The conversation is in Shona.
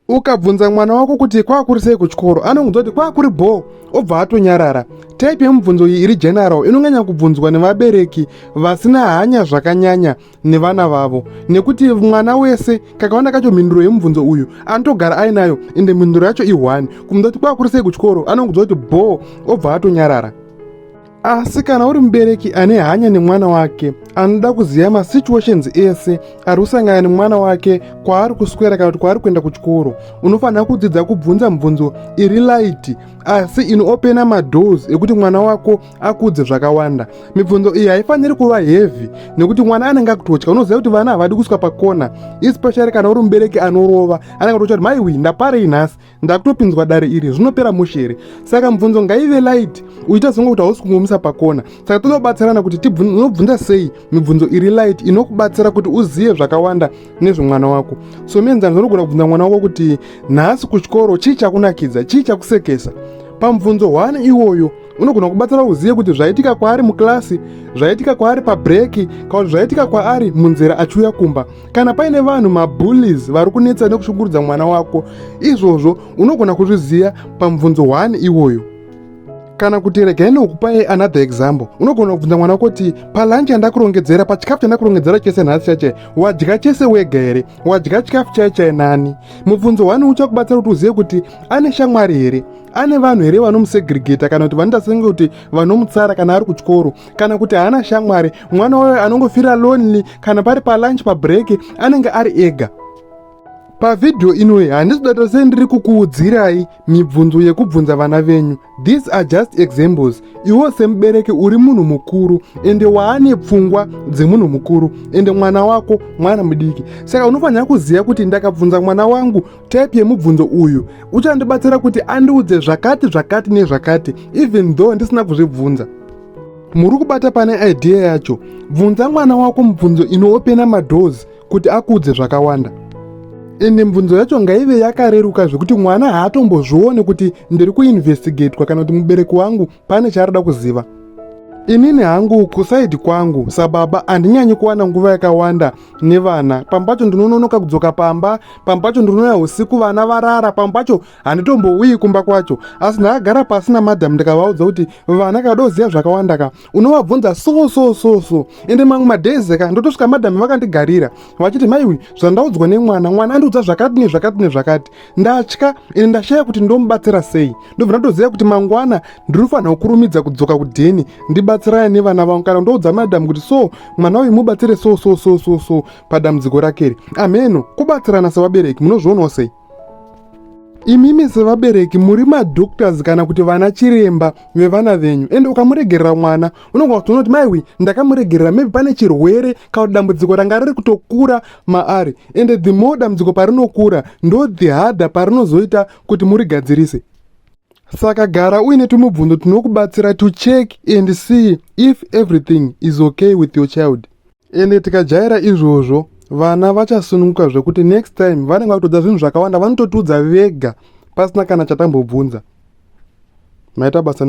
Ukabvunza mwana wako kuti kwakuri sei kuchikoro, anongonzwa kuti kwakuri bho, obva atonyarara. Type yemibvunzo iyi iri general inonyanya kubvunzwa nevabereki vasina hanya zvakanyanya nevana vavo, nekuti mwana wese kakawanda kacho mhinduro yemubvunzo uyu anotogara ainayo, ende mhinduro yacho i1. Kumudza kuti kwakuri sei kuchikoro, anongonzwa kuti bho, obva atonyarara. Asi kana uri mubereki ane hanya nemwana wake, anoda kuziva masituations ese ari kusangana nemwana wake kwaari kuswera kana kuti kwaari kuenda kuchikoro, unofanira kudzidza kubvunza mibvunzo iri light asi inoopena madoors ekuti mwana wako akudze zvakawanda. Mibvunzo iyi haifaniri kuva heavy nekuti mwana anenge akutotya. Unoziva kuti vana havadi kusvika pakona, especially kana uri mubereki anorova, anenge kutotya kuti maiwi ndaparei nhasi, ndakutopinzwa dare iri, zvinopera mushere. Saka mibvunzo ngaive light uitazonga kuti hausi kungomisa pakona. Saka tonobatsirana kuti unobvunza sei mibvunzo iri light inokubatsira kuti uzive zvakawanda nezvemwana wako. So menzano unogona kubvunza mwana wako kuti nhasi kuchikoro chii chakunakidza, chii chakusekesa. Pamubvunzo 1 iwoyo unogona kubatsira uzive kuti zvaitika kwaari muklasi, zvaitika kwaari pabreaki, kana kuti zvaitika kwaari munzira achiuya kumba. Kana paine vanhu mabullies vari kunetsa nekushungurudza mwana wako, izvozvo unogona kuzviziva pamubvunzo 1 iwoyo. Kana kuti regai nokupai another example, unogona kubvunza mwana wako kuti palunch yandakurongedzera, pachikafu chandakurongedzera chese nhasi chaichai, wadya chese wega here, wadya chikafu chaichai nani? Mubvunzo 1 uchakubatsira kuti uzive kuti ane shamwari here, ane vanhu here vanomusegregata, kana kuti vanoita senge kuti vanomutsara kana ari kuchikoro, kana kuti haana shamwari, mwana wayo anongofira lonely, kana pari palunch pabreak anenge ari ega. Pavidhio inoyi handisi data sei ndiri kukuudzirai mibvunzo yekubvunza vana venyu. These are just examples. Iwo semubereki uri munhu mukuru ende waane pfungwa dzemunhu mukuru, ende mwana wako mwana mudiki. Saka unofanira kuziva kuti ndakabvunza mwana wangu type yemubvunzo uyu uchandibatsira kuti andiudze zvakati nezvakati, even though ndisina kuzvibvunza. Muri kubata pane idea yacho. Bvunza mwana wako mibvunzo inoopena madoors kuti akudze zvakawanda. Ende mibvunzo yacho ngaive yakareruka zvekuti mwana haatombozvione kuti ndiri kuinvestigatewa kana kuti mubereki wangu pane chaarida kuziva. Inini hangu kusaidi kwangu sababa handinyanyi kuwana nguva yakawanda nevana. Pambacho ndinononoka kudzoka pamba, pambacho ndinouya usiku vana varara, pambacho handitombouyi kumba kwacho. Asi ndakagara pasi namadhamu ndikavaudza kuti vana kadoziva zvakawanda ka, unovabvunza so. Ende mamwe madhezi ka ndotosvika madhamu vakandigarira vachiti maiwi zvandaudzwa nemwana andiudza zvakati nezvakati. Ndatya ende ndashaya kuti ndomubatsira sei. Ndobva ndatoziva kuti mangwana ndinofanira kukurumidza kudzoka kudheni ndibatsirane nevana vangu, kana ndoudza madhamu kuti so mwana uyu mubatsire so padambudziko rakeri. Ameno, kubatsirana sevabereki munozvionawo sei? Imimi sevabereki muri madoctors kana kuti vana chiremba vevana venyu, ende ukamuregerera mwana unogona kutoona kuti maiwi ndakamuregerera maybe pane chirwere kana dambudziko ranga riri kutokura maari, ende the more dambudziko parinokura ndo the harder parinozoita kuti murigadzirise. Saka gara uine tumubvunzo tunokubatsira to check and see if everything is okay with your child. Ende tikajaira izvozvo vana vachasununguka zvekuti next time vanenge vakutodza zvinhu zvakawanda vanototudza vega pasina kana chatambobvunza. Maita basa